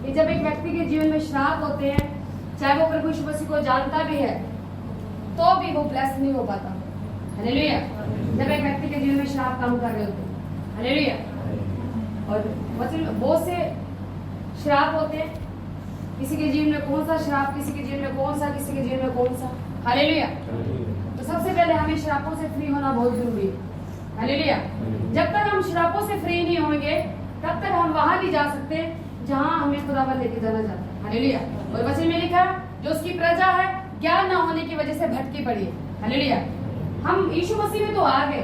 कि जब एक व्यक्ति के जीवन में श्राप होते हैं, चाहे वो प्रभु यीशु मसीह को जानता भी है तो भी वो ब्लेस नहीं हो पाता। हालेलुया। जब एक व्यक्ति के जीवन में श्राप काम कर रहे होते हैं, हालेलुया। और वचन बहुत से श्राप होते हैं, किसी के जीवन में कौन सा श्राप, किसी के जीवन में कौन सा, किसी के जीवन में कौन सा। हालेलुया। तो सबसे पहले हमें श्रापों से फ्री होना बहुत जरूरी है। हालेलुया। जब तक हम श्रापों से फ्री नहीं होंगे तब तक हम वहां नहीं जा सकते जहां हमें खुदावन लेके जाना चाहता है। हालेलुया। और वचन में लिखा जो उसकी प्रजा है ज्ञान न होने की वजह से भटकी पड़ी है। हालेलुया। हम यीशु मसीह में तो आ गए,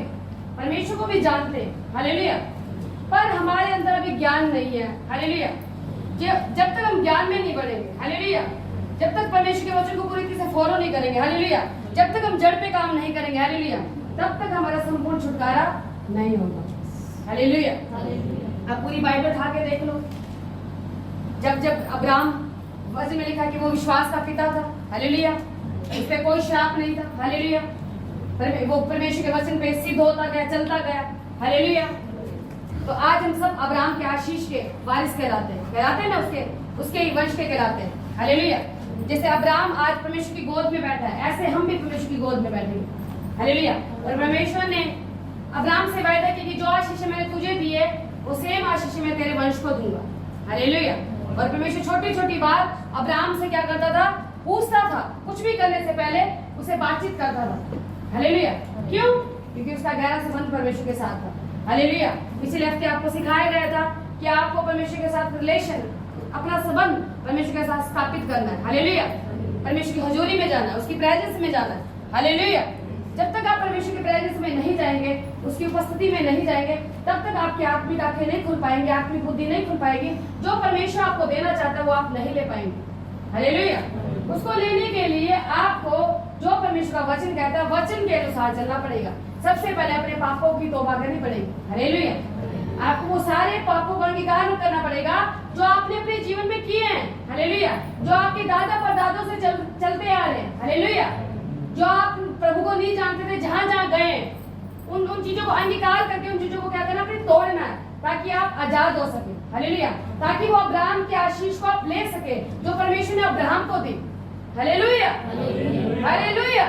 परमेश्वर को भी जानते हैं। हालेलुया। पर हमारे अंदर अभी ज्ञान नहीं है। हालेलुया। जब तक हम ज्ञान में नहीं बढ़ेंगे, हालेलुया, जब तक परमेश्वर के वचन को पूरी तरह से फॉलो नहीं करेंगे, हालेलुया, जब तक हम जड़ पे काम नहीं करेंगे, हालेलुया, तब तक हमारा संपूर्ण छुटकारा नहीं होगा। हालेलुया। आप पूरी बाइबल उठा के देख लो, जब जब अब्राहम, वचन में लिखा कि वो विश्वास का पिता था। हालेलुया। उस पे कोई श्राप नहीं था। हालेलुया। वो परमेश्वर के वचन पे सिद्ध होता गया, चलता गया। हालेलुया। तो आज हम सब अब्राहम के आशीष के वारिस कहलाते हैं ना, उसके ही वंश के कहलाते हैं। हालेलुया। जैसे अब्राहम आज परमेश्वर की गोद में बैठा है, ऐसे हम भी परमेश्वर की गोद में बैठेंगे। हालेलुया। और परमेश्वर ने अब्राहम से वायदा किया कि जो आशीष मैंने तुझे दी है वो सेम आशीष मैं तेरे वंश को दूंगा। हालेलुया। और परमेश्वर छोटी छोटी बात अब्राहम से क्या करता था, पूछता था, कुछ भी करने से पहले उसे बातचीत करता था। हालेलुया। क्यों? क्योंकि उसका गहरा संबंध परमेश्वर के साथ था। हालेलुया। पिछले हफ्ते आपको सिखाया गया था कि आपको परमेश्वर के साथ रिलेशन, अपना संबंध परमेश्वर के साथ स्थापित करना है। हालेलुया। परमेश्वर की हजूरी में जाना है, उसकी प्रेजेंस में जाना है। हालेलुया। जब तक आप परमेश्वर की प्रेजेंस में नहीं जाएंगे, उसकी उपस्थिति में नहीं जाएंगे, तब तक आपकी आत्मिक आंखें नहीं खुल पाएंगे, आत्मिक बुद्धि नहीं खुल पाएगी। जो परमेश्वर आपको देना चाहता है वो आप नहीं ले पाएंगे। हालेलुया। उसको लेने के लिए आपको जो परमेश्वर का वचन कहता है, वचन के अनुसार चलना पड़ेगा। सबसे पहले अपने पापों की तौबा करनी पड़ेगी। हालेलुया। आपको वो सारे पापों का अंगीकार करना पड़ेगा जो आपने अपने जीवन में किए हैं। हालेलुया। जो आपके दादा परदादों से चलते आ रहे हैं। हालेलुया। जो आप प्रभु को नहीं जानते थे, जहां जहां गए उन चीजों को अंगीकार करके उन चीजों को क्या करना, फिर तोड़ना है, ताकि आप आजाद हो सके। हालेलुया। ताकि वो अब्राहम के आशीष को आप ले सके जो परमेश्वर ने अब्राहम को दी। हालेलुया। हालेलुया।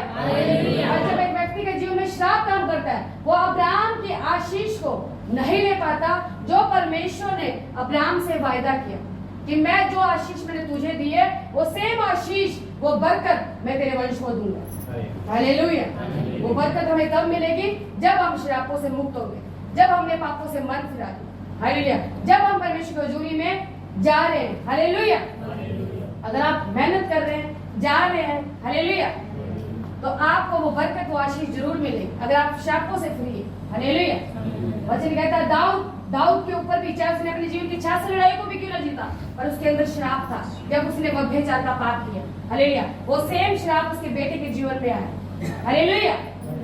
और जब एक व्यक्ति के जीवन में श्राप काम करता है, वो अब्राहम के आशीष को नहीं ले पाता जो परमेश्वर ने अब्राहम से वायदा किया कि मैं जो आशीष मैंने तुझे दी है वो सेम आशीष, वो बरकत मैं तेरे वंश को दूंगा। हालेलुया। वो बरकत हमें तब मिलेगी जब हम श्रापों से मुक्त होंगे, जब हमने पापों से मन फिरा दिया। हालेलुया। जब हम परमेश्वर की हजूरी में जा रहे हैं। हालेलुया। अगर आप मेहनत कर रहे हैं, जा रहे हैं, हालेलुया, तो आपको वो बरकत, वो आशीष जरूर मिलेगी अगर आप श्रापों से फ्री है। हालेलुया। वचन कहता है दाऊद के ऊपर भी, चाहे उसने अपने जीवन की 66 लड़ाई को भी क्यों न जीता, पर उसके अंदर श्राप था जब उसने व्यभिचार का पाप किया। हालेलुया। वो सेम श्राप उसके बेटे के जीवन में आया। हालेलुया।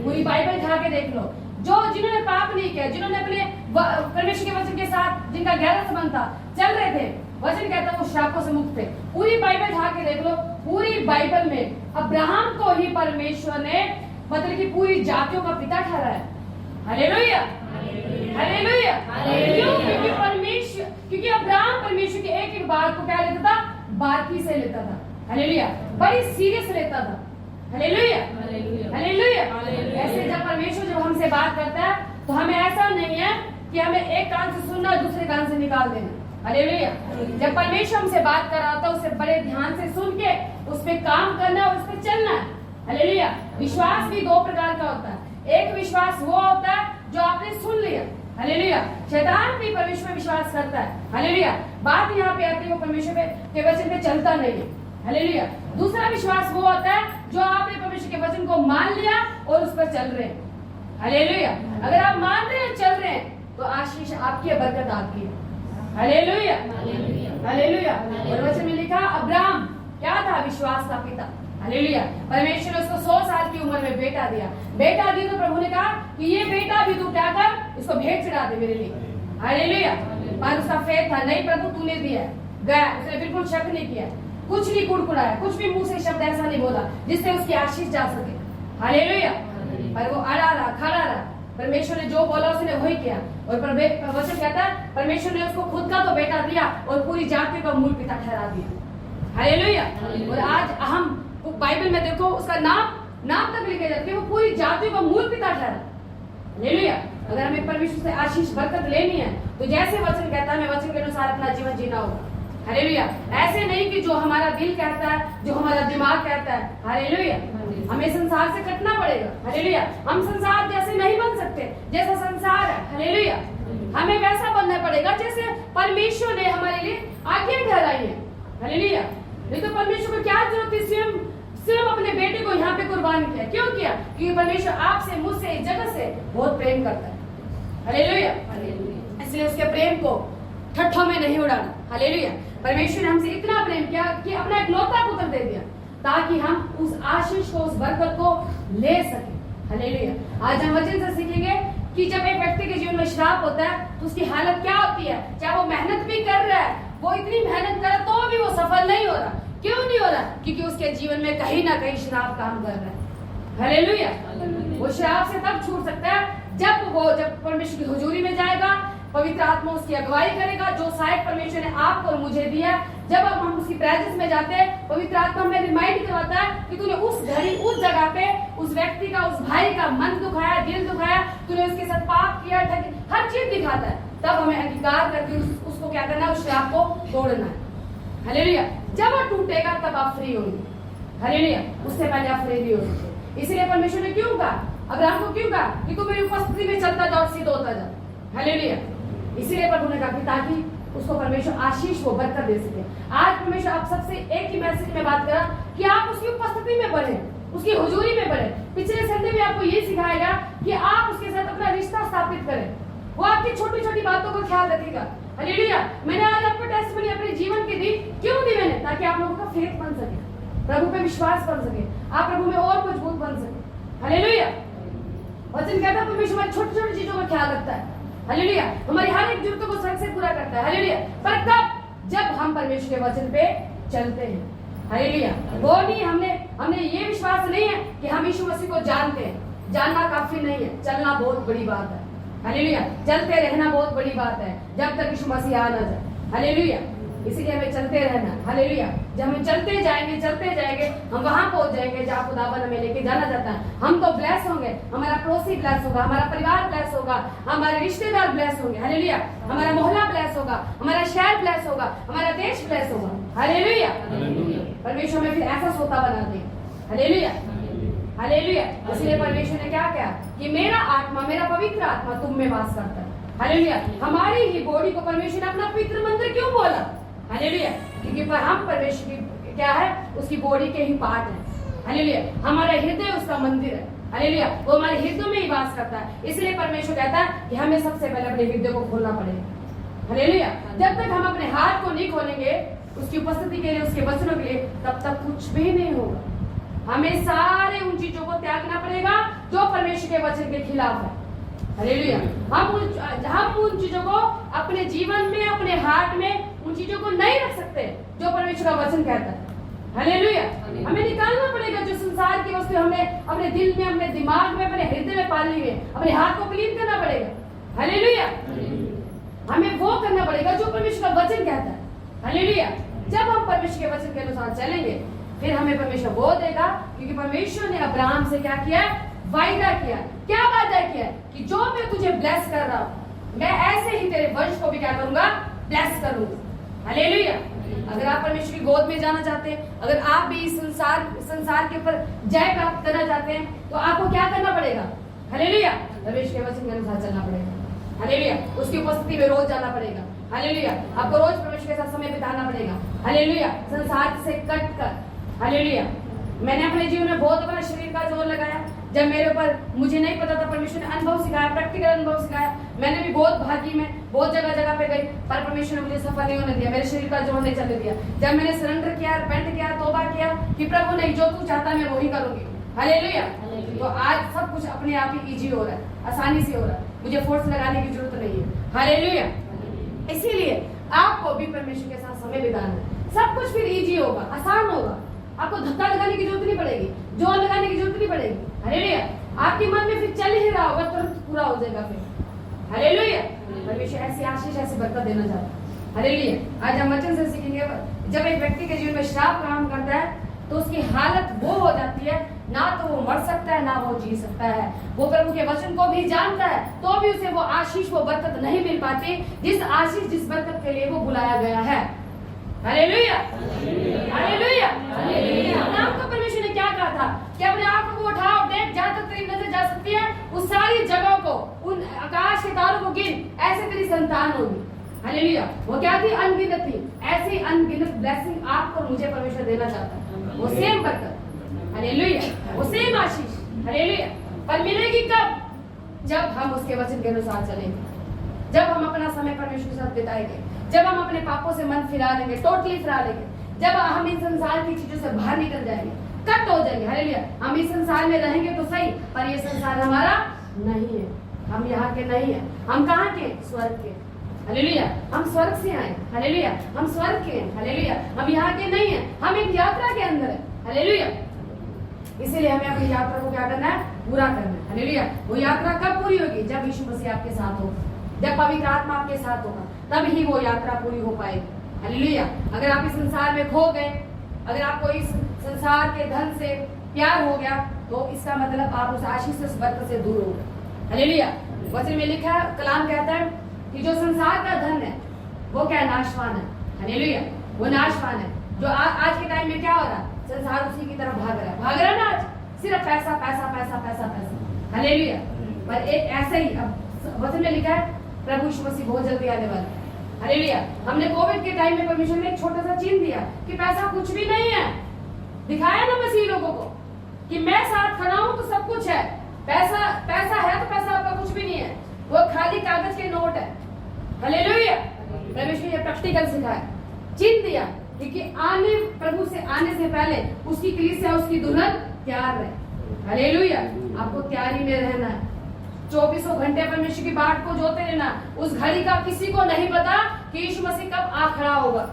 पूरी बाइबल उठा के देख लो, जिन्होंने पाप नहीं किया, जिन्होंने अपने परमेश्वर के वचन के साथ जिनका गहरा संबंध था, चल रहे थे, वचन कहता है वो श्रापों से मुक्त थे। पूरी बाइबल उठा के देख लो, पूरी बाइबल में अब्राहम को ही परमेश्वर ने मतलब कि पूरी जातियों का पिता ठहराया। हालेलुया। हालेलुया। क्योंकि अब्राहम परमेश्वर की एक एक बात को क्या लेता था, बारीकी से लेता था। हालेलुया। बड़ी सीरियस लेता था। हालेलुया। हालेलुया। ऐसे जब परमेश्वर हमसे बात करता है तो हमें ऐसा नहीं है कि हमें एक कान से सुनना दूसरे कान से निकाल देना। हालेलुया। जब परमेश्वर हमसे बात कर रहा होता है उसे बड़े ध्यान से सुन के उस पर काम करना और उस पर चलना है। हालेलुया। विश्वास भी दो प्रकार का होता है। एक विश्वास वो होता है जो आपने सुन लिया। हालेलुया। शैतान भी परमेश्वर में विश्वास करता है। हालेलुया। बात यहाँ पे आती है वो परमेश्वर के वचन पे चलता नहीं है। हालेलुया। दूसरा विश्वास वो होता है जो आपने परमेश्वर के वचन को मान लिया और उस पर चल रहे हैं। हालेलुया। अगर आप मान रहे हैं, चल रहे हैं, तो आशीष आपकी है, बरकत आपकी है। हालेलुया। हालेलुया। और वचन में लिखा अब्राहम क्या था, विश्वास का पिता। हालेलुया। परमेश्वर ने उसको 100 साल की उम्र में बेटा दिया। बेटा दिया तो प्रभु ने कहा कि ये बेटा भी तू क्या कर, इसको भेंट चढ़ा दे मेरे लिए। हालेलुया। पर उसका फेथ था, नहीं प्रभु तूने दिया है, गया। उसने बिल्कुल शक नहीं किया, कुछ नहीं कुड़कुड़ाया, कुछ भी मुंह से शब्द ऐसा नहीं बोला जिससे उसकी आशीष जा सके। हालेलुया। पर वो अड़ा रहा, खड़ा रहा। परमेश्वर ने जो बोला उसने वही किया। और वचन कहता है परमेश्वर ने उसको खुद का तो बेटा दिया और पूरी जाति का मूल पिता ठहरा दिया। हालेलुया। और आज हम बाइबल में देखो उसका नाम तक लिखे जाते हैं, वो पूरी जाति का मूल पिता ठहरा। हालेलुया। अगर हमें परमेश्वर से आशीष बरकत लेनी है तो जैसे वचन कहता है हमें वचन के अनुसार अपना जीवन जीना होगा। हालेलुया। ऐसे नहीं कि जो हमारा दिल कहता है, जो हमारा दिमाग कहता है। हालेलुया। हमें संसार से कटना पड़ेगा। हालेलुया। हम संसार जैसे नहीं बन सकते, जैसा संसार है। हालेलुया। हमें वैसा बनना पड़ेगा जैसे परमेश्वर ने हमारे लिए आज्ञा ठहराई है। हालेलुया। नहीं तो परमेश्वर को क्या जरूरत थी स्वयं अपने बेटे को यहाँ पे कुर्बान किया। क्यों किया? क्योंकि परमेश्वर आपसे, मुझसे, इस जगत से बहुत प्रेम करता है। हालेलुया। इसलिए उसके प्रेम को ठट्ठों में नहीं उड़ाना। हालेलुया। परमेश्वर ने हमसे इतना प्रेम किया कि अपना इकलौता पुत्र दे दिया ताकि हम उस आशीष को, उस बरकत को ले सके। हालेलुया। आज हम वचन से सीखेंगे कि जब एक व्यक्ति के जीवन में श्राप होता है तो उसकी हालत क्या होती है। चाहे वो मेहनत भी कर रहा है, वो इतनी मेहनत करे तो भी वो सफल नहीं हो रहा। क्यों नहीं हो रहा? क्योंकि उसके जीवन में कहीं ना कहीं श्राप काम कर रहा है। हालेलुया। वो श्राप से तब छूट सकता है जब परमेश्वर की हुजूरी में जाएगा, पवित्र आत्मा उसकी अगुवाई करेगा, जो सहायक परमेश्वर ने आपको और मुझे दिया। जब हम उसकी प्रेजेंस में जाते हैं, पवित्र आत्मा हमें रिमाइंड करवाता है कि तूने उस घड़ी, उस जगह पे उस व्यक्ति का, उस भाई का मन दुखाया, दिल दुखाया, तूने उसके साथ पाप किया, हर चीज दिखाता है। तब हमें अंगीकार करके उसको क्या करना है? उस श्राप को तोड़ना है। हालेलुया। जब वो टूटेगा तब आप फ्री होंगे। हालेलुया। उससे पहले आप फ्री नहीं हो सकते। इसलिए परमेश्वर ने क्यों कहा, अब्राहम को क्यों कहा कि तू मेरी उपस्थिति में चलता जा और सिद्ध होता जा। हालेलुया। इसीलिए प्रभु ने कहा ताकि उसको परमेश्वर आशीष को बरकत दे सके। आज परमेश्वर आप सबसे एक ही मैसेज में बात करा कि आप उसकी उपस्थिति में बढ़े, उसकी हुजूरी में बढ़े। पिछले संडे में आपको ये सिखाएगा कि आप उसके साथ अपना रिश्ता स्थापित करें। वो आपकी छोटी छोटी बातों का ख्याल रखेगा। हालेलुया। मैंने आज आपको टेस्टिमनी अपने जीवन की दी। क्यों दी मैंने? ताकि आप लोगों का फेथ बन सके, प्रभु पे विश्वास बन सके, आप प्रभु में और मजबूत बन सके। हालेलुया। वचन कहता है परमेश्वर हमारी छोटी छोटी चीजों का ख्याल रखता है। हालेलुया। हमारी हर एक जरूरतों को सच से पूरा करता है। हालेलुया। पर कब? जब हम परमेश्वर के वचन पे चलते हैं। हालेलुया। वो नहीं, हमने ये विश्वास नहीं है कि हम यीशु मसीह को जानते हैं। जानना काफी नहीं है, चलना बहुत बड़ी बात है। हालेलुया। चलते रहना बहुत बड़ी बात है जब तक यीशु मसीह आ ना जाए। हालेलुया। इसीलिए हमें चलते रहना। हालेलुया। जब हम चलते जाएंगे हम वहां पहुंच जाएंगे जहाँ खुदावन हमें लेके जाना चाहता है। हम तो ब्लेस होंगे, हमारा पड़ोसी ब्लेस होगा, हमारा परिवार ब्लेस होगा, हमारे रिश्तेदार ब्लेस होंगे। हालेलुया। हमारा मोहल्ला ब्लेस होगा, हमारा शहर ब्लेस होगा, हमारा देश ब्लेस होगा। हालेलुया। परमेश्वर में फिर ऐसा सोता बना दे। हालेलुया। हालेलुया। इसलिए परमेश्वर ने क्या किया कि मेरा आत्मा, मेरा पवित्र आत्मा तुम में वास करता है। हालेलुया। हमारी ही बॉडी को परमेश्वर ने अपना पवित्र मंदिर क्यों बोला? हालेलुया। क्योंकि हम परमेश्वर की क्या है? उसकी बॉडी के ही पार्ट है। हालेलुया। हमारा हृदय उसका मंदिर है। हालेलुया। वो हमारे हृदय में ही वास करता है। इसलिए परमेश्वर कहता है कि हमें सबसे पहले अपने हृदय को खोलना पड़ेगा। हालेलुया। जब तक हम अपने हाथ को नहीं खोलेंगे उसकी उपस्थिति के लिए, उसके वचनों के लिए, तब तक कुछ भी नहीं होगा। हमें सारे उन चीजों को त्यागना पड़ेगा जो परमेश्वर के वचन के खिलाफ है। हालेलुया। हम उन चीजों को अपने जीवन में, अपने हार्ट में उन चीजों को नहीं रख सकते जो परमेश्वर का वचन कहता है। हालेलुया। हमें निकालना पड़ेगा जो संसार की वस्तु हमने अपने दिल में, अपने दिमाग में, अपने हृदय में पाली हुई है। अपने हाथ को क्लीन करना पड़ेगा। हालेलुया। हमें वो करना पड़ेगा जो परमेश्वर का वचन कहता है। हालेलुया। जब हम परमेश्वर के वचन के अनुसार चलेंगे फिर हमें परमेश्वर वो देगा, क्योंकि परमेश्वर ने अब्राहम से क्या किया? वायदा किया। क्या वायदा किया? कि जो मैं तुझे ब्लेस कर रहा हूं, मैं ऐसे ही तेरे वंश को भी क्या करूंगा? ब्लेस करूंगा। हालेलुया। अगर आप परमेश्वर की गोद में जाना चाहते हैं, अगर आप भी इस संसार के ऊपर जय प्राप्त करना चाहते हैं, तो आपको क्या करना पड़ेगा? हालेलुया। परमेश्वर के वचन के अनुसार चलना पड़ेगा। हालेलुया। उसकी उपस्थिति में रोज जाना पड़ेगा। हालेलुया। आपको रोज परमेश्वर के साथ समय बिताना पड़ेगा। हालेलुया। संसार से कट कर। हालेलुया। मैंने अपने जीवन में बहुत अपना शरीर का जोर लगाया। जब मेरे ऊपर मुझे नहीं पता था, परमेश्वर ने अनुभव सिखाया, प्रैक्टिकल अनुभव सिखाया। मैंने भी बहुत भागी में बहुत जगह पे गई, पर परमेश्वर ने मुझे सफल नहीं होने दिया, मेरे शरीर का जोर नहीं चलने दिया। जब मैंने सरेंडर किया, रिपेंट किया, तौबा किया कि प्रभु नहीं, जो तू चाहता मैं वही करूंगी। हालेलुया। तो आज सब कुछ अपने आप ही इजी हो रहा है, आसानी से हो रहा है, मुझे फोर्स लगाने की जरूरत नहीं है। हालेलुया। इसीलिए आपको भी परमेश्वर के साथ समय बिताना है। सब कुछ फिर इजी होगा, आसान होगा। आपको धक्का लगाने की जरूरत नहीं पड़ेगी, जोर लगाने की जरूरत नहीं पड़ेगी। हालेलुया। आपके मन में फिर चल ही रहा होगा, पूरा हो जाएगा फिर। हालेलुया। परमेश्वर ऐसी आशीष ऐसी बरकत देना चाहता है। हालेलुया। आज हम वचन से सीखेंगे, जब एक व्यक्ति के जीवन में श्राप काम करता है तो उसकी हालत वो हो जाती है, ना तो वो मर सकता है ना वो जी सकता है। वो प्रभु के वचन को भी जानता है तो भी उसे वो आशीष वो बरकत नहीं मिल पाती, जिस आशीष जिस बरकत के लिए वो बुलाया गया है। हालेलुया। हालेलुया। नाम तो परमेश्वर ने क्या कहा था कि अपने आप को उठाओ, देख जहां तक तेरी नजर जा सकती है उस सारी जगहों को, उन आकाश के तारों को गिन, ऐसे तेरी संतान होगी। हालेलुया। वो क्या थी? अनगिनत थी। ऐसी अनगिनत ब्लेसिंग आपको और मुझे परमेश्वर देना चाहता है। वो सेम बरकत, हालेलुया, वो सेम आशीष, हालेलुया। पर मिलेगी कब? जब हम उसके वचन के अनुसार चलेंगे, जब हम अपना समय परमेश्वर के साथ बिताएंगे, जब हम अपने पापों से मन फिरा लेंगे, टोटली फिरा लेंगे, जब हम इन संसार की चीजों से बाहर निकल जाएंगे, कट हो जाएंगे। हालेलुया। हम इस संसार में रहेंगे तो सही, पर ये संसार हमारा नहीं है, हम यहाँ के नहीं है। हम कहाँ के? स्वर्ग के। हालेलुया। हम स्वर्ग से आए। हालेलुया। हम स्वर्ग के हैं। हालेलुया। हम यहाँ के नहीं है, हम एक यात्रा के अंदर है। हालेलुया। इसीलिए हमें अपनी यात्रा को क्या करना है? पूरा करना है। हालेलुया। वो यात्रा कब पूरी होगी? जब यीशु मसीह आपके साथ होगा, जब पवित्र आत्मा आपके साथ होगा, तब ही वो यात्रा पूरी हो पाएगी। हालेलुया। अगर आप इस संसार में खो गए, अगर आपको इस संसार के धन से प्यार हो गया, तो इसका मतलब आप उस आशीष से, उस बरकत से दूर हो गए। हालेलुया। वचन में लिखा है, कलाम कहता है कि जो संसार का धन है वो क्या नाशवान है। हालेलुया। वो नाशवान है। जो आज के टाइम में क्या हो रहा है? संसार उसी की तरफ भाग रहा है ना। आज सिर्फ पैसा पैसा पैसा पैसा पैसा। हालेलुया। पर एक ऐसे ही अब वचन में लिखा है, प्रभु यीशु मसीह बहुत जल्दी आने वाला है। हालेलुया। हमने कोविड के टाइम में परमेश्वर ने एक छोटा सा चिन्ह दिया कि पैसा कुछ भी नहीं है। दिखाया ना मसीह लोगों को कि मैं साथ खड़ा हूं तो सब कुछ है। पैसा पैसा है तो पैसा आपका कुछ भी नहीं है, वो खाली कागज के नोट है। हालेलुया। परमेश्वर ने प्रैक्टिकल सिखाया, चिन्ह दिया, क्योंकि आने प्रभु से आने से पहले उसकी कलीसिया, उसकी दुल्हन तैयार रहे। हालेलुया। आपको तैयारी में रहना है। 24 घंटे परमेश्वर की बाट को जोते रहना। उस घड़ी का किसी को नहीं पता कि यीशु मसीह कब आ खड़ा होगा।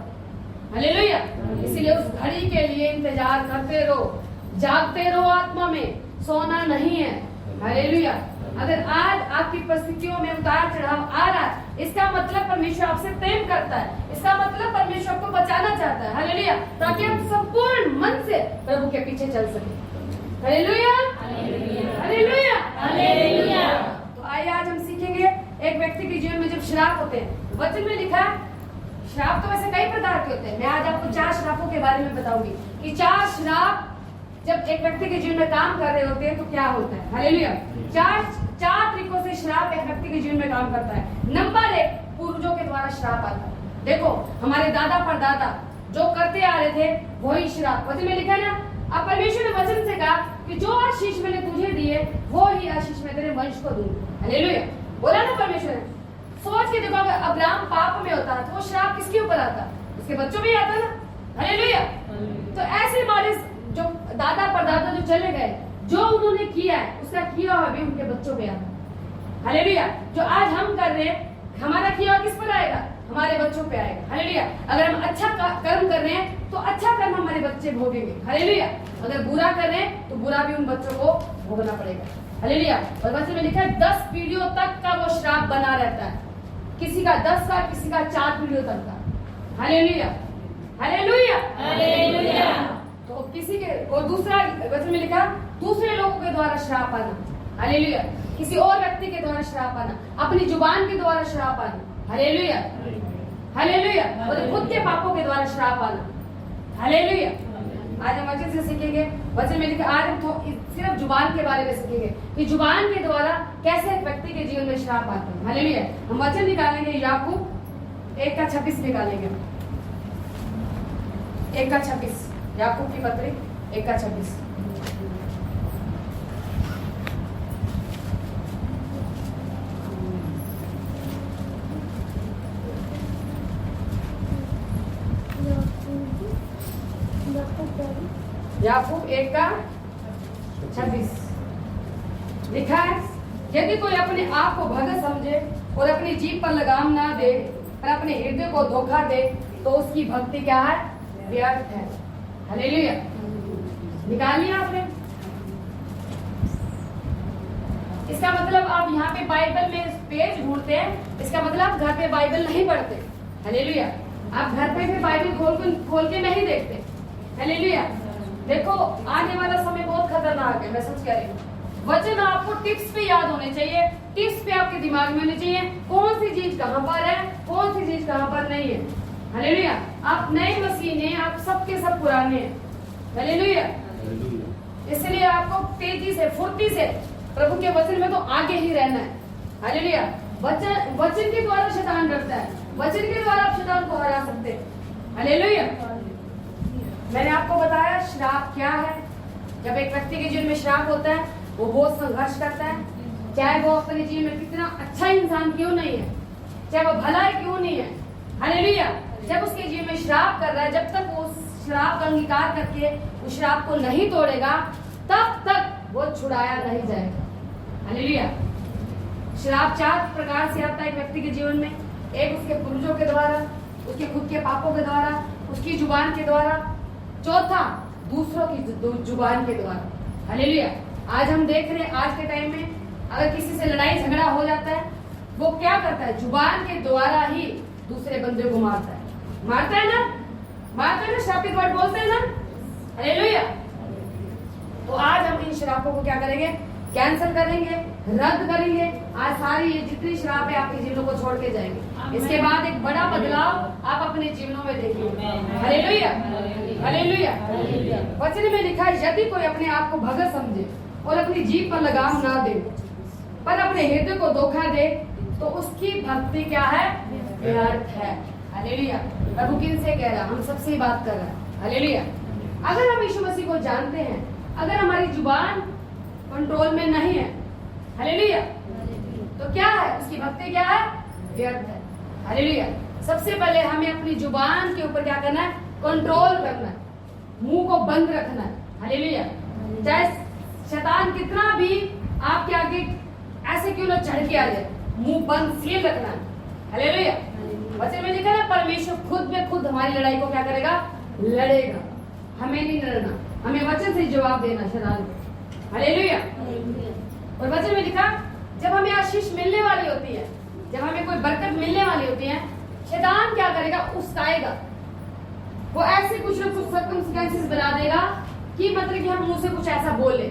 हालेलुया। इसीलिए उस घड़ी के लिए इंतजार करते रहो, जागते रहो आत्मा में, सोना नहीं है। हालेलुया। अगर आज आपकी परिस्थितियों में उतार चढ़ाव आ रहा है, इसका मतलब परमेश्वर आपसे प्रेम करता है, इसका मतलब परमेश्वर आपको बचाना चाहता है। हालेलुया। ताकि आप संपूर्ण मन से प्रभु के पीछे चल सके। हालेलुया। हालेलुया। हालेलुया। तो आइए आज हम सीखेंगे एक व्यक्ति के जीवन में जब श्राप होते हैं। वचन में लिखा है, श्राप तो वैसे कई प्रकार के होते हैं। मैं आज आपको 4 श्रापों के बारे में बताऊंगी कि 4 श्राप जब एक व्यक्ति के जीवन में काम कर रहे होते हैं तो क्या होता है। हालेलुया। 4 तरीकों से श्राप एक व्यक्ति के जीवन में काम करता है। नंबर 1, पूर्वजों के द्वारा श्राप आता है। देखो, हमारे दादा परदादा जो करते आ रहे थे वही श्राप। वचन में लिखा है ना, अब परमेश्वर ने वचन से कहा कि जो आशीष मैंने तुझे दिए वो ही आशीष मैं तेरे वंश को दूंगा। हालेलुया। बोला ना परमेश्वर। सोच के देखो, अगर अब्राहम पाप में होता तो वो श्राप किसके ऊपर आता? उसके बच्चों में आता ना। हालेलुया। तो ऐसे हमारे जो दादा परदादा जो चले गए, जो उन्होंने किया है उसका किया हुआ भी उनके बच्चों पे आता। हालेलुया। जो आज हम कर रहे हैं, हमारा किया हुआ किस पर आएगा? हमारे बच्चों पे आएगा। हालेलुया। अगर हम अच्छा कर्म कर रहे हैं तो अच्छा कर्म हमारे बच्चे भोगेंगे। हालेलुया। अगर बुरा कर रहे हैं तो बुरा भी उन बच्चों को भोगना पड़ेगा। हालेलुया। और वचन में लिखा है 10 पीढ़ियों तक का वो श्राप बना रहता है। किसी का 10 का, किसी का 4 पीढ़ियों तक का। हालेलुया। हालेलुया। हालेलुया। तो किसी के, और दूसरा वचन में लिखा दूसरे लोगों के द्वारा श्राप आना। हालेलुया। किसी और व्यक्ति के द्वारा श्राप आना, अपनी जुबान के द्वारा श्राप आना। हालेलुया। हालेलुया। और खुद के पापों के द्वारा श्राप आना। हालेलुया। आज हम वचन से सीखेंगे। वचन में लिखा, आज हम सिर्फ जुबान के बारे में सीखेंगे कि जुबान के द्वारा कैसे एक व्यक्ति के जीवन में श्राप आता है। हालेलुया। हम वचन निकालेंगे, याकूब 1:26 निकालेंगे। 1:26, याकूब की पत्री 1:26। याकूब 1:26 लिखा है, यदि कोई अपने आप को भगत समझे और अपनी जीभ पर लगाम ना दे और अपने हृदय को धोखा दे तो उसकी भक्ति क्या है? व्यर्थ है। हालेलुया। निकाल लिया आपने? इसका मतलब आप यहाँ पे बाइबल में पेज ढूंढते हैं, इसका मतलब आप घर पे बाइबल नहीं पढ़ते। हालेलुया। आप घर पे भी बाइबल खोल के नहीं देखते। हालेलुया। देखो आने वाला समय बहुत खतरनाक है, मैं सच कह रही हूँ। वचन आपको टिप्स पे याद होने चाहिए, टिप्स पे आपके दिमाग में होने चाहिए, कौन सी चीज कहाँ पर है, कौन सी चीज कहाँ पर नहीं है। हालेलुया। आप नए मसीह हैं, आप सबके सब पुराने हैं। हालेलुया। इसलिए आपको तेजी से, फुर्ती से प्रभु के वचन में तो आगे ही रहना है। हालेलुया। वचन के द्वारा शैतान डरता है, वचन के द्वारा आप शैतान को हरा सकते हैं। हालेलुया। मैंने आपको बताया श्राप क्या है। जब एक व्यक्ति के जीवन में श्राप होता है, वो बहुत संघर्ष करता है, चाहे वो अपने जीवन में कितना अच्छा इंसान क्यों नहीं है, चाहे वो भला है क्यों नहीं है। हालेलुया। जब उसके जीवन में श्राप कर रहा है, जब तक वो श्राप का अंगीकार करके उस श्राप को नहीं तोड़ेगा, तब तक वो छुड़ाया नहीं जाएगा। हालेलुया। श्राप 4 प्रकार से आता है एक व्यक्ति के जीवन में। एक उसके पूर्वजों के द्वारा, उसके खुद के पापों के द्वारा, उसकी जुबान के द्वारा, चौथा दूसरों की जुबान के द्वारा। हालेलुया। आज हम देख रहे हैं, आज के टाइम में अगर किसी से लड़ाई झगड़ा हो जाता है, वो क्या करता है, जुबान के द्वारा ही दूसरे बंदे को मारता है। मारता है ना, श्रापित वर्ड बोलते हैं ना। हालेलुया। तो आज हम इन श्रापों को क्या करेंगे, कैंसिल करेंगे, रद्द करेंगे। आज सारी ये जितनी श्राप है आपके जीवनों को छोड़ के जाएंगे। इसके बाद एक बड़ा बदलाव आप अपने जीवनों में देखिए। हालेलुया। हालेलुया। वचन में लिखा है, यदि कोई अपने आप को भगत समझे और अपनी जीभ पर लगाम ना दे, पर अपने हृदय को धोखा दे, तो उसकी भक्ति क्या है, व्यर्थ है। हालेलुया। प्रभु किनसे कह रहा, हम सबसे ही बात कर रहा है। हालेलुया। अगर हम यीशु मसीह को जानते हैं, अगर हमारी जुबान कंट्रोल में नहीं है, हालेलुया, तो क्या है, उसकी भक्ति क्या है, व्यर्थ है। हालेलुया। सबसे पहले हमें अपनी जुबान के ऊपर क्या करना है, कंट्रोल करना है, मुंह को बंद रखना है। हालेलुया। चाहे शैतान कितना भी आपके आगे ऐसे क्यों ना चढ़ के आ जाए, मुंह बंद सील रखना है। हालेलुया। वचन में लिखा है, परमेश्वर खुद में खुद हमारी लड़ाई को क्या करेगा, लड़ेगा। हमें नहीं लड़ना, हमें वचन से जवाब देना शैतान को। हालेलुया। और वचन में लिखा, जब हमें आशीष मिलने वाली होती है, जब हमें कोई बरकत मिलने वाली होती है, शैतान क्या करेगा, उस्काएगा। वो ऐसे कुछ ना कुछ सर्कमस्टेंसेस बना देगा कि मतलब कि हम मुंह से कुछ ऐसा बोले।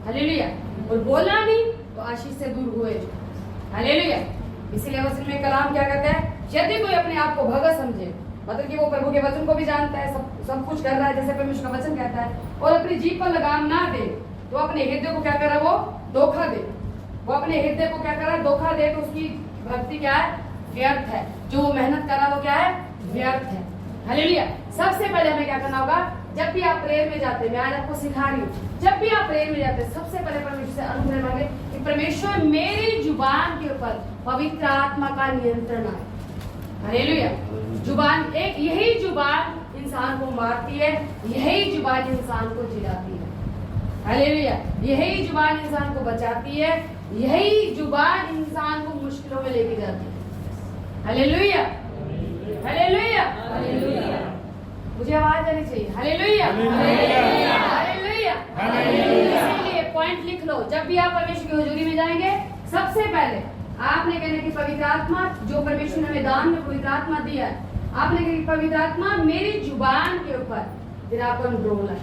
हालेलुया। और बोलना नहीं तो आशीष से दूर हुए। हालेलुया। इसीलिए वचन में कलाम क्या कहता है, यदि कोई अपने आप को भगत समझे, मतलब कि वो प्रभु के वचन को भी जानता है, सब कुछ कर रहा है जैसे परमेश्वर का वचन कहता है, और अपनी जीभ पर लगाम ना दे, तो अपने हृदय को क्या कर रहा है, वो धोखा दे। वो अपने हृदय को क्या कर रहा है, धोखा दे, तो उसकी भक्ति क्या है, व्यर्थ है। जो वो मेहनत कर रहा है वो क्या है, व्यर्थ है। हालेलुया। सबसे पहले हमें क्या करना होगा, जब भी आप प्रेयर में जाते हैं, मैं आज आपको सिखा रही हूँ, जब भी आप प्रेयर में जाते हैं, सबसे पहले परमेश्वर से अनुग्रह मांगे कि परमेश्वर मेरी जुबान के ऊपर पवित्र आत्मा का नियंत्रण आए। हालेलुया। जुबान, एक यही जुबान इंसान को मारती है, यही जुबान इंसान को जिलाती है। हालेलुया। यही जुबान इंसान को बचाती है, यही जुबान इंसान को मुश्किलों में लेके जाती है। हालेलुया। हालेलुया। हालेलुया। मुझे आवाज आनी चाहिए। हालेलुया। हालेलुया। हालेलुया। इसीलिए पॉइंट लिख लो, जब भी आप परमेश्वर की हुजूरी में जाएंगे, सबसे पहले आपने कहना कि पवित्र आत्मा, जो परमेश्वर ने हमें दान में पवित्र आत्मा दिया है, आपने कहा पवित्र आत्मा मेरी जुबान के ऊपर तेरा कंट्रोल है,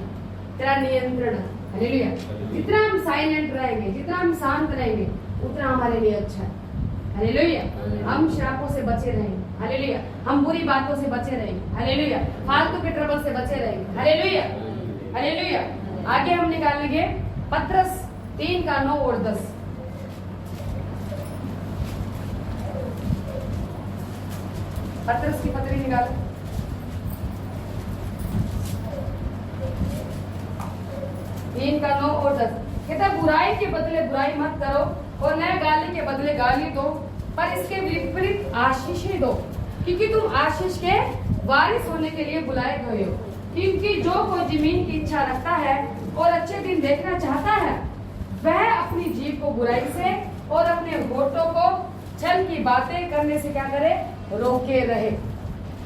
तेरा नियंत्रण है। हालेलुया। जितना हम साइलेंट रहेंगे, जितना हम शांत रहेंगे, उतना हमारे लिए अच्छा है। हालेलुया। हम श्रापों से बचे रहेंगे। हालेलुया। हम बुरी बातों से बचे रहेंगे। हालेलुया। फालतू के ट्रबल से बचे रहेंगे। हालेलुया। हालेलुया। आगे हम निकालेंगे पत्रस 3:9 और 10। पत्रस की पत्री निकालो। 3:9 और 10 कहता, बुराई के बदले बुराई मत करो और नए गाली के बदले गाली दो, पर इसके विपरीत आशीष ही दो, क्योंकि तुम आशीष के वारिस होने के लिए बुलाए गए हो। क्योंकि जो कोई जमीन की इच्छा रखता है और अच्छे दिन देखना चाहता है, वह अपनी जीभ को बुराई से और अपने होठों को छल की बातें करने से क्या करे, रोके रहे।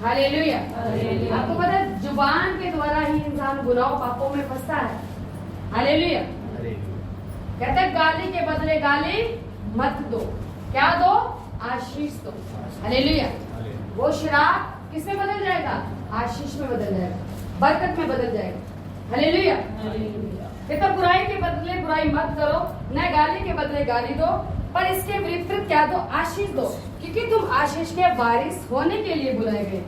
हालेलुया। आपको पता है, जुबान के द्वारा ही इंसान गुनाहों पापों में फंसता है। हालेलुया। कहते हैं गाली के बदले गाली मत दो, क्या दो? आशीष दो। हालेलुया। वो श्राप किस में बदल जाएगा? आशीष में बदल जाएगा, बरकत में बदल जाएगा। हालेलुया। कहते बुराई के बदले बुराई मत करो, न गाली के बदले गाली दो, पर इसके विपरीत क्या दो? आशीष दो, क्योंकि तुम आशीष के वारिस होने के लिए बुलाए गए।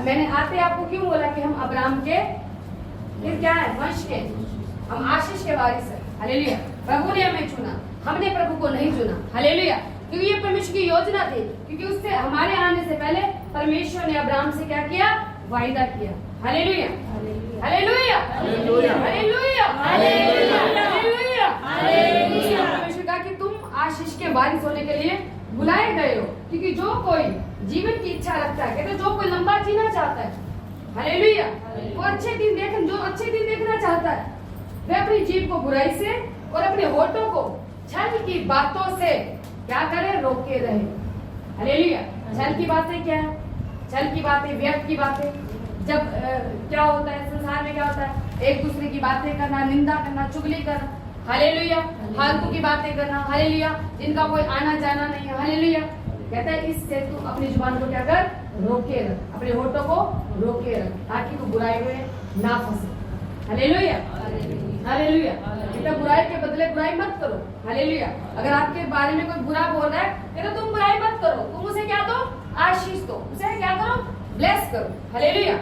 मैंने आते आपको क्यों बोला कि हम अब्राहम के फिर क्या है? वंश के, हम आशीष के वारिस है। हालेलुया। प्रभु ने हमें चुना, हमने प्रभु को नहीं चुना। हालेलुया। क्योंकि ये परमेश्वर की योजना थी, क्योंकि उससे हमारे आने से पहले परमेश्वर ने अब्राहम से क्या किया? वायदा किया। Hallelujah, hallelujah, hallelujah, hallelujah, hallelujah. परमेश्वर कहा कि तुम आशीष के वारिस होने के लिए बुलाए गए हो, क्योंकि जो कोई जीवन की इच्छा रखता है, कहते जो कोई लंबा जीना चाहता है, हालेलुया, वो अच्छे दिन जो अच्छे दिन देखना चाहता है, वह अपनी जीभ को बुराई से और अपने होठों को छल की बातों से क्या करे? रोके रहे। हालेलुया। छल की बातें क्या है? छल की बातें, व्यर्थ की बातें। जब क्या होता है संसार में? क्या होता है? एक दूसरे की बातें करना, निंदा करना, चुगली करना। हालेलुया। फालतू की बातें करना। हालेलुया। जिनका कोई आना जाना नहीं है। हालेलुया। कहता है इससे तू अपनी जुबान को क्या कर? रोके रख, अपने होठों को रोके रख, ताकि तू बुराई में ना फंसे। Hallelujah, hallelujah. कहता बुराई के बदले बुराई मत करो। हालेलुया। अगर आपके बारे में कोई बुरा बोल रहा है, कहता तुम बुराई मत करो, तुम उसे क्या दो? आशीष दो, उसे क्या करो? ब्लेस करो। हालेलुया।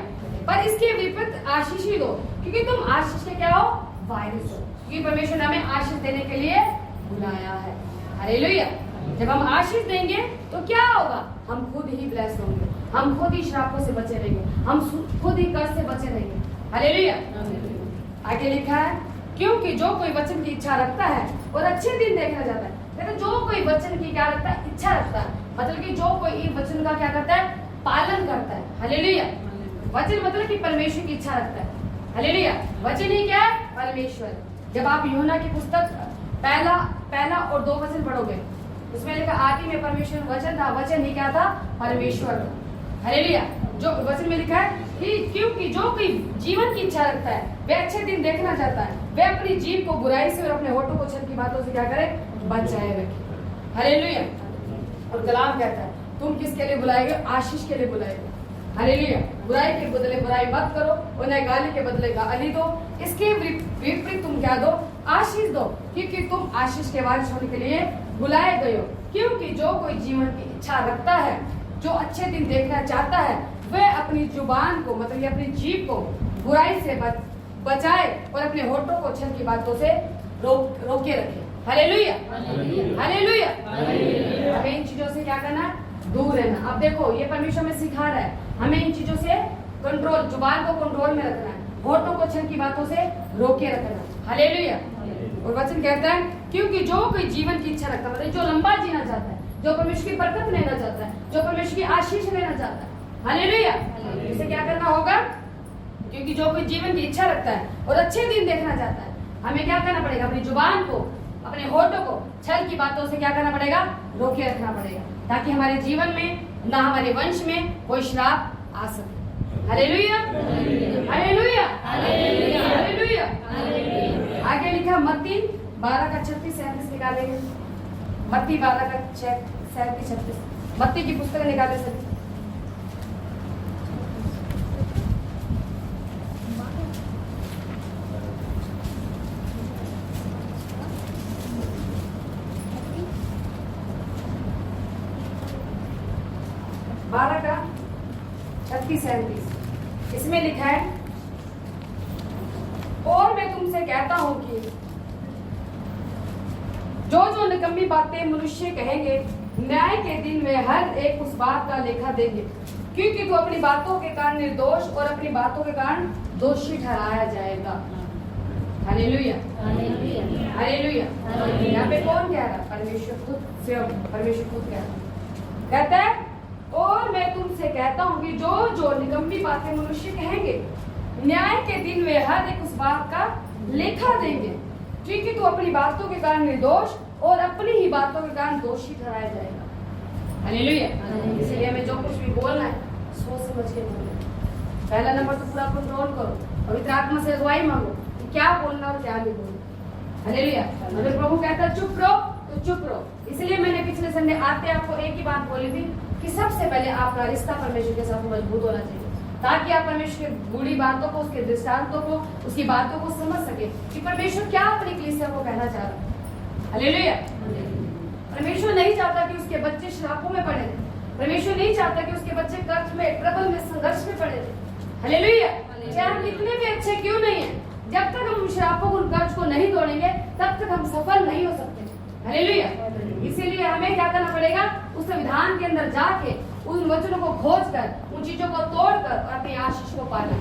पर इसके विपरीत आशीष ही दो, क्योंकि तुम आशीष के क्या हो? वारिस हो, क्योंकि परमेश्वर ने हमें आशीष देने के लिए बुलाया है। हालेलुया। जब हम आशीष देंगे तो क्या होगा? हम खुद ही ब्लेस होंगे, हम खुद ही श्रापों से बचे रहेंगे, हम खुद ही कर्ज से बचे रहेंगे। हालेलुया। आगे लिखा है क्योंकि जो कोई वचन की इच्छा रखता है और अच्छे दिन देखना चाहता है। देखो जो कोई वचन की क्या रखता है? इच्छा रखता है, मतलब कि जो कोई वचन का क्या करता है? पालन करता है। हालेलुया। वचन मतलब कि परमेश्वर की इच्छा रखता है। हालेलुया। वचन ही क्या है? परमेश्वर। जब आप यूहन्ना की पुस्तक पहला और 2 वचन पढ़ोगे, उसमें लिखा आदि में परमेश्वर वचन था, वचन ही क्या था? परमेश्वर था। हालेलुया। जो वचन में लिखा है कि क्योंकि जो कोई जीवन की इच्छा रखता है, वह अच्छे दिन देखना चाहता है, वह अपनी जीभ को बुराई से और अपने होठों को छल की बातों से क्या करे? बचाए रखे। हालेलुया। और कलाम कहता है तुम किसके लिए बुलाए गए? आशीष के लिए बुलाए गए। हालेलुया। बुराई के बदले बुराई मत करो, उन्हें गाली के बदले गाली दो, इसके विपरीत तुम क्या दो? आशीष दो, क्योंकि तुम आशीष के वारिस होने के लिए बुलाए गए हो। क्योंकि जो कोई जीवन की इच्छा रखता है, जो अच्छे दिन देखना चाहता है, वह अपनी जुबान को, मतलब ये अपनी जीभ को बुराई से बचाए और अपने होठों को छल की बातों से रोके रखे। Hallelujah, hallelujah. हमें इन चीजों से क्या करना? दूर रहना। अब देखो ये परमेश्वर में सिखा रहा है हमें इन चीजों से कंट्रोल, जुबान को कंट्रोल में रखना है, होठों को छल की बातों से रोके रखना। हालेलुया। और वचन कहता है क्योंकि जो कोई जीवन की इच्छा रखता है, मतलब जो लंबा जीना चाहता है, जो परमेश्वर की बरकत लेना चाहता है, जो परमेश्वर की आशीष लेना चाहता है, हालेलुया, इसे क्या करना होगा? क्योंकि जो कोई जीवन की इच्छा रखता है और अच्छे दिन देखना चाहता है, हमें क्या करना पड़ेगा? अपनी जुबान को, अपने होठों को छल की बातों से क्या करना पड़ेगा? रोके रखना पड़ेगा, ताकि हमारे जीवन में ना हमारे वंश में कोई श्राप आ सके। Hallelujah, hallelujah, hallelujah. आगे लिखा मत्ती 12 का 36-37 निकालेंगे। मत्ती 12 का 37-36 मत्ती की पुस्तक निकाले सभी। का 36-37 इसमें लिखा है और मैं तुमसे कहता हूं कि जो निकम्मी बातें मनुष्य कहेंगे, न्याय के दिन में हर एक उस बात का लेखा देंगे, क्योंकि तू अपनी बातों के कारण निर्दोष और अपनी बातों के कारण दोषी ठहराया जाएगा। Hallelujah, hallelujah. यहाँ पे कौन कह रहा है? परमेश्वर खुद स्वयं, परमेश्वर खुद कह रहा है। कहता है और मैं तुमसे कहता हूं कि जो निकम्मी बातें मनुष्य कहेंगे, न्याय के दिन में हर एक उस बात का लेखा देंगे, क्योंकि तू अपनी बातों के कारण निर्दोष और अपनी ही बातों के कारण दोषी ठहराया जाएगा। हालेलुया। इसलिए हमें जो कुछ भी बोलना है सोच समझ के बोलना। पहला नंबर तो पूरा कंट्रोल करो, पवित्र आत्मा से अगुवाई मांगो कि क्या बोलना और क्या नहीं बोलना। हालेलुया। अगर प्रभु कहता चुप रहो तो चुप रहो। इसलिए मैंने पिछले संडे आते आपको एक ही बात बोली थी कि सबसे पहले आपका रिश्ता परमेश्वर के साथ मजबूत होना चाहिए, ताकि आप परमेश्वर की बुरी बातों को, उसके दृष्टांतों को, उसकी बातों को समझ सके कि परमेश्वर क्या अपनी कलीसिया को कहना चाह रहा है। हालेलुया। परमेश्वर नहीं चाहता कि उसके बच्चे श्रापों में पड़े थे। परमेश्वर नहीं चाहता कि उसके बच्चे कर्ज में, ट्रबल में, संघर्ष में पड़े थे। हालेलुया। चाहे हम कितने भी अच्छे क्यों नहीं है, जब तक हम श्रापों को, उन कर्ज को नहीं तोड़ेंगे तब तक हम सफल नहीं हो सकते। हालेलुया। इसीलिए हमें क्या करना पड़ेगा, उस विधान के अंदर जाके उन वचनों को खोज कर, उन चीजों को तोड़कर अपनी आशीष को पाना।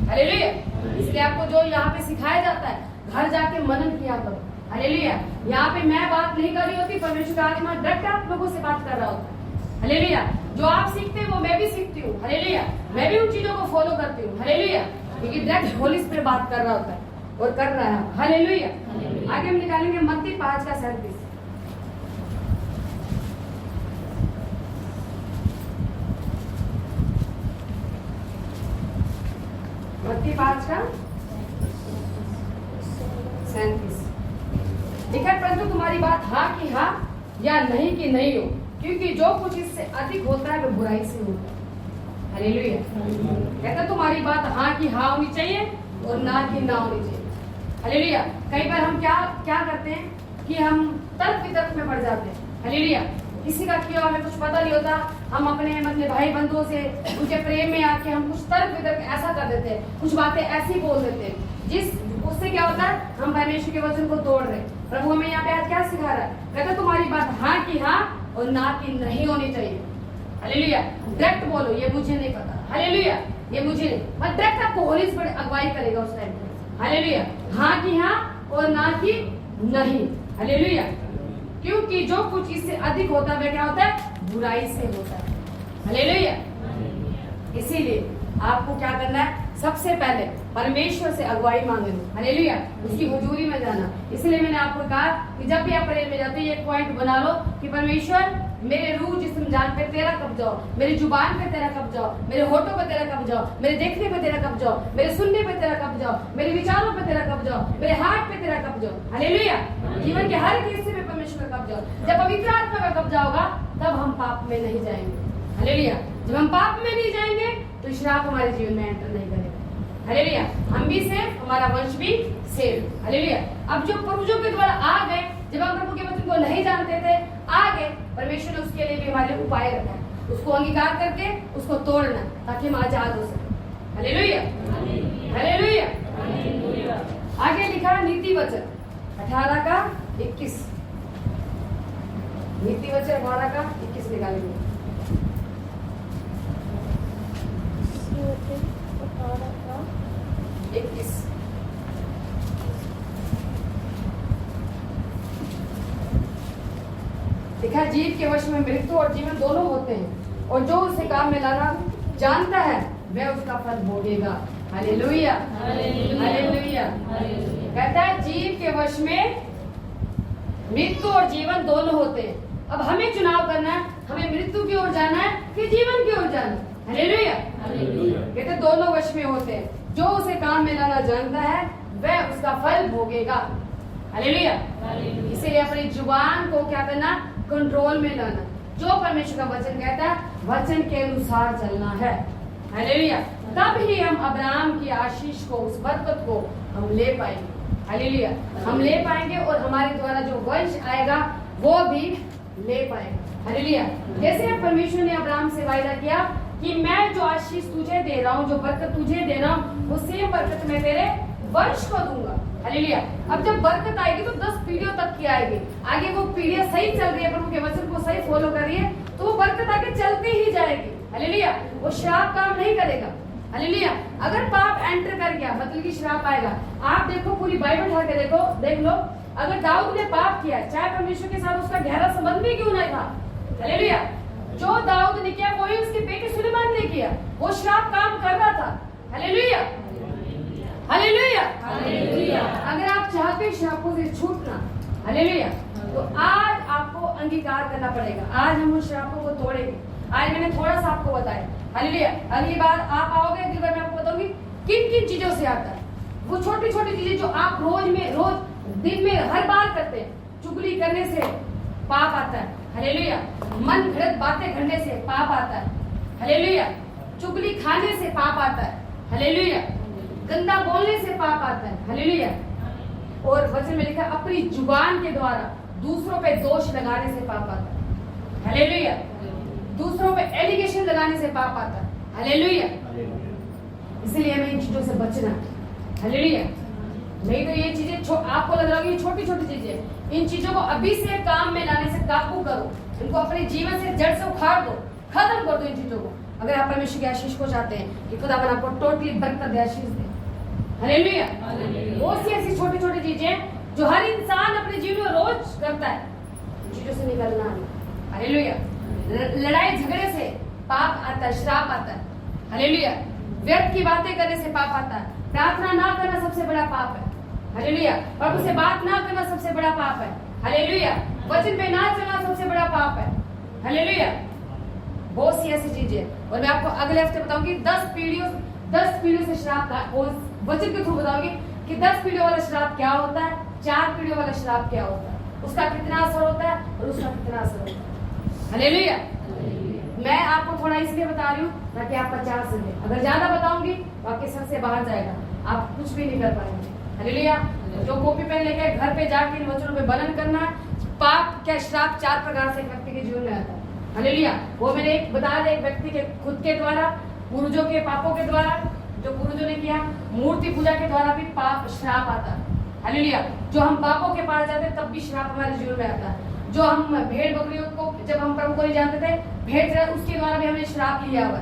हालेलुया। इसलिए आपको जो यहाँ पे सिखाया जाता है, घर जाके मनन किया करो। हालेलुया। यहाँ पे मैं बात नहीं कर रही होती, परमेश्वर का आत्मा डायरेक्ट आप लोगों से बात कर रहा होता है। हालेलुया। जो आप सीखते हैं वो मैं भी सीखती हूँ। हालेलुया। मैं भी उन चीजों को फॉलो करती हूँ। हालेलुया। क्योंकि डायरेक्ट होली स्पिरिट बात कर रहा होता है और कर रहा है। हालेलुया। आगे हम निकालेंगे मत्ती 5:37। मत्ती 5:37 लिखा, परंतु तुम्हारी बात हाँ की हाँ या नहीं की नहीं हो, क्योंकि जो कुछ इससे अधिक होता है वो बुराई से होता है। हालेलुया। कहता तुम्हारी बात हाँ की हाँ होनी चाहिए और ना की ना होनी चाहिए। हालेलुया। कई बार हम क्या करते हैं कि हम तर्क वितर्क में पड़ जाते हैं। हालेलुया। किसी का क्यों हमें कुछ पता नहीं होता, हम अपने भाई बंधुओं से उनके प्रेम में आके हम कुछ तर्क वितर्क ऐसा कर देते हैं, कुछ बातें ऐसी बोल देते हैं, जिस उससे क्या होता है, हम परमेश्वर के वचन को तोड़ रहे हैं। प्रभु हमें यहाँ पे आज क्या सिखा रहा है, कहता तुम्हारी बात हाँ की हाँ और ना की नहीं होनी चाहिए। हालेलुया। डायरेक्ट बोलो ये मुझे नहीं पता। हालेलुया। ये मुझे नहीं, मतलब डायरेक्ट आपको होली स्पिरिट अगुवाई करेगा उस टाइम पे। हालेलुया। हाँ की हाँ और ना की नहीं। हालेलुया। क्योंकि जो कुछ इससे अधिक होता है वह क्या होता है, बुराई से होता है। हालेलुया। इसीलिए आपको क्या करना है, सबसे पहले परमेश्वर से अगुवाई मांगनी। हालेलुया। उसकी हुजूरी में जाना। इसलिए मैंने आपको कहा कि जब भी आप प्रेयर में जाते हैं एक पॉइंट बना लो कि परमेश्वर मेरे रूह जिस्म जान पे तेरा कब्जा हो, मेरी जुबान पे तेरा कब्जा हो, मेरे होठों पे तेरा कब्जा हो, मेरे देखने पे तेरा कब्जा हो, मेरे सुनने पे तेरा कब्जा हो, मेरे विचारों पे तेरा कब्जा हो, मेरे हाथ पे तेरा कब्जा हो। हालेलुया। जीवन के हर हिस्से में परमेश्वर का कब्जा हो। जब पवित्र आत्मा का कब्जा होगा तब हम पाप में नहीं जाएंगे। हालेलुया। जब हम पाप में नहीं जाएंगे तो श्राप हमारे जीवन में एंटर नहीं करेगा। हालेलुया। हम भी सेफ, हमारा वंश भी सेफ। हालेलुया। अब जो पूर्वजों के द्वारा आ गए, जब हम प्रभु के वचन को नहीं जानते थे, आगे परमेश्वर ने उसके लिए भी हमारे उपाय रखा, उसको अंगीकार करके उसको तोड़ना, ताकि हम आजाद हो सके। हालेलुया। हालेलुया। आगे लिखा नीति वचन 18:21। नीति वचन 18:21 निकालेंगे। लिखा, जीव के वश में मृत्यु और जीवन दोनों होते हैं, और जो उसे काम में लाना जानता है वह उसका फल भोगेगा। हालेलुया। हालेलुया। कहता है जीव के वश में मृत्यु और जीवन दोनों होते हैं। अब हमें चुनाव करना है, हमें मृत्यु की ओर जाना है कि जीवन की ओर जाना है। हालेलुया। कहते दोनों वश में होते हैं, जो उसे काम में लाना जानता है वह उसका फल भोगेगा। हालेलुया। इसीलिए अपनी जुबान को क्या करना, कंट्रोल में लाना। जो परमेश्वर का वचन कहता है वचन के अनुसार चलना है। हालेलुया। तब ही हम अब्राहम की आशीष को, उस बरकत को हम ले पाएंगे। हालेलुया। हम ले पाएंगे और हमारे द्वारा जो वंश आएगा वो भी ले पाएगा। हालेलुया। जैसे परमेश्वर ने अब्राहम से वायदा किया कि मैं जो आशीष तुझे दे रहा हूँ, जो बरकत तुझे दे रहा हूँ, वो सेम बरकत मैं तेरे वंश को दूंगा। हालेलुया। अब जब बरकत आएगी तो 10 पीढ़ियों तक की आएगी। आगे वो पीढ़ियां सही चल रही है, प्रभु के वचन को सही फॉलो कर रही है, तो वो बरकत आगे चलती ही जाएगी। हालेलुया। वो श्राप काम नहीं करेगा। हालेलुया। अगर पाप एंटर कर गया मतलब कि श्राप आएगा। आप देखो, पूरी बाइबल उठा के देखो, देख लो, अगर दाऊद ने पाप किया, चाहे परमेश्वर के साथ उसका गहरा संबंध भी क्यों नहीं था, हालेलुया, जो दाऊद ने किया वही उसके बेटे सुलेमान ने किया। वो श्राप काम कर रहा था। हालेलुया। हालेलुया। हालेलुया। अगर आप चाहते श्रापों से छूटना, हालेलुया, तो आज आपको अंगीकार करना पड़ेगा। आज हम उन श्रापों को तोड़ेंगे। आज मैंने थोड़ा सा आपको बताया। हालेलुया। अगली बार आप आओगे, अगली बार मैं आपको बताऊंगी किन किन चीजों से आता है। वो छोटी छोटी चीजें जो आप रोज दिन में हर बार करते हैं। चुगली करने से पाप आता है, हालेलुया। मन घड़त बातें करने से पाप आता है, हालेलुया। चुगली खाने से पाप आता है, हालेलुया। गंदा बोलने से पाप आता है, हालेलुया। और वचन में लिखा है अपनी जुबान के द्वारा दूसरों पे दोष लगाने से पाप आता है, हालेलुया। दूसरों पे एलिगेशन लगाने से पाप आता है, हालेलुया। इसलिए हमें इन चीजों से बचना है, हालेलुया। नहीं तो ये चीजें आपको लग रहा होगी छोटी छोटी चीजें, इन चीजों को अभी से काम में लाने से काबू करो, इनको अपने जीवन से जड़ से उखाड़ दो, खत्म कर दो इन चीजों को। अगर आप परमेश्वर की आशीष को चाहते हैं कि खुदा आपको टोटली बरकत दे, आशीष दे, हालेलुया। बहुत सी ऐसी छोटी छोटी चीजें जो हर इंसान अपने जीवन में रोज करता है, इन चीजों से निकलना है, हालेलुया। लड़ाई झगड़े से पाप आता है, श्राप आता है, हालेलुया। व्यर्थ की बातें करने से पाप आता है। प्रार्थना ना करना सबसे बड़ा पाप है, हालेलुया। प्रभु से बात ना करना सबसे बड़ा पाप है, हालेलुया। वचन पे ना चलना सबसे बड़ा पाप है, हालेलुया। बहुत सी ऐसी चीजें, और मैं आपको अगले हफ्ते बताऊंगी 10 पीढ़ियों से श्राप का, वचन के थ्रू बताऊंगी कि 10 पीढ़ियों वाला श्राप क्या होता है, 4 पीढ़ियों वाला श्राप क्या होता है, उसका कितना असर होता है और उसका कितना असर होता है, हालेलुया। मैं आपको थोड़ा इसलिए बता रही हूँ ताकि आप 50 सके। अगर ज्यादा बताऊंगी तो आपके सर से बाहर जाएगा, आप कुछ भी नहीं कर पाएंगे, हालेलुया। जो कॉपी पेन लेके घर पे जाके इन वचनों पे बनन करना है। पाप क्या श्राप 4 प्रकार से एक व्यक्ति के जीवन में आता है, हालेलुया। वो मैंने बता दिया, एक व्यक्ति के खुद के द्वारा, पूर्वजों के पापों के द्वारा, जो पूर्वजों ने किया, मूर्ति पूजा के द्वारा भी पाप श्राप आता है, हालेलुया। जो हम पापों के पास जाते तब भी श्राप हमारे जीवन में आता है। जो हम भेड़ बकरियों को, जब हम प्रभु को नहीं जानते थे, भेड़ उसके द्वारा भी हमने श्राप लिया हुआ,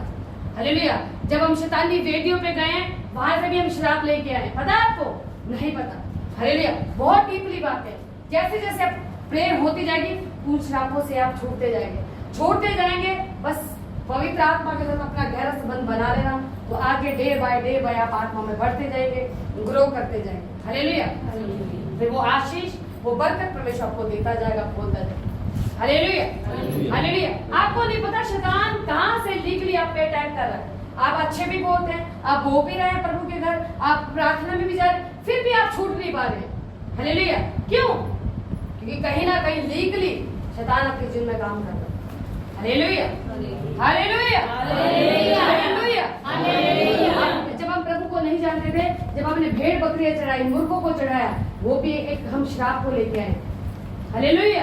हालेलुया। जब हम शैतानी वेदियों पे गए वहां से भी हम श्राप लेके आए, पता है आपको? नहीं पता, हालेलुया। बहुत डीपली बात है। जैसे जैसे आप प्रेयर होती जाएगी उन श्रापों से आप छोड़ते जाएंगे। बस पवित्र आत्मा के साथ अपना गहरा संबंध बना लेना, तो आगे डे बाय आप आत्मा में बढ़ते जाएंगे, ग्रो करते जाएंगे, हालेलुया। फिर वो आशीष, वो बरकत परमेश्वर आपको देता जाएगा, बोलता जाएगा, हालेलुया, हालेलुया। आपको नहीं पता शैतान कहां से लीगली आप पे अटैक कर रहा है। आप अच्छे भी बहुत हैं, आप हो भी रहे हैं प्रभु के घर, आप प्रार्थना में भी जा रहे हैं, फिर भी आप छूट नहीं पा रहे, हालेलुया। क्यों? क्योंकि कहीं ना कहीं लीगली शैतान आपके जीवन में काम कर रहा है, हालेलुया, हालेलुया, हालेलुया, हालेलुया। जब हम प्रभु को नहीं जानते थे, जब हमने भेड़ बकरियां चढ़ाई, मूर्खों को चढ़ाया, वो भी एक हम श्राप को लेके आए, हालेलुया।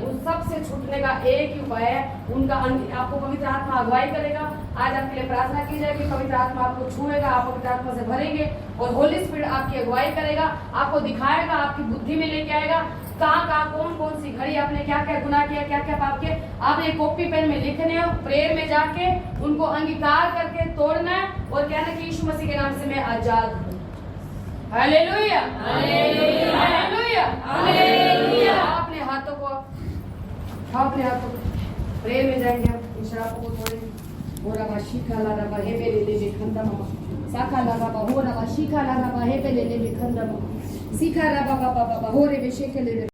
उन सब से छूटने का एक ही उपाय है, उनका आपको पवित्र आत्मा अगुवाई करेगा। आज आपके लिए प्रार्थना की जाएगी, पवित्र आत्मा आपको छुएगा, आप पवित्र आत्मा से भरेंगे और होली स्पिरिट आपकी अगुवाई करेगा, आपको दिखाएगा, आपकी बुद्धि में लेके आएगा कहाँ कौन सी घड़ी आपने क्या क्या गुनाह किया, क्या क्या पाप किया। आपने कॉपी पेन में लिखने हो, प्रेयर में जाके उनको अंगीकार करके तोड़ना है और कहना कि यीशु मसीह के नाम से मैं आजाद हूँ, हालेलुया, हालेलुया, हालेलुया, हालेलुया। अपने हाथों को प्रेयर में जाएंगे, हम इन शराबों को तोड़ेंगे। ओरा बाशिका ला रबा हे पे ले ले खंदा मामा साखा ला रबा हो रबा शिका ला रबा हे पे ले ले खंदा मामा सीखा रबा बाबा बाबा हो रे बेशे के ले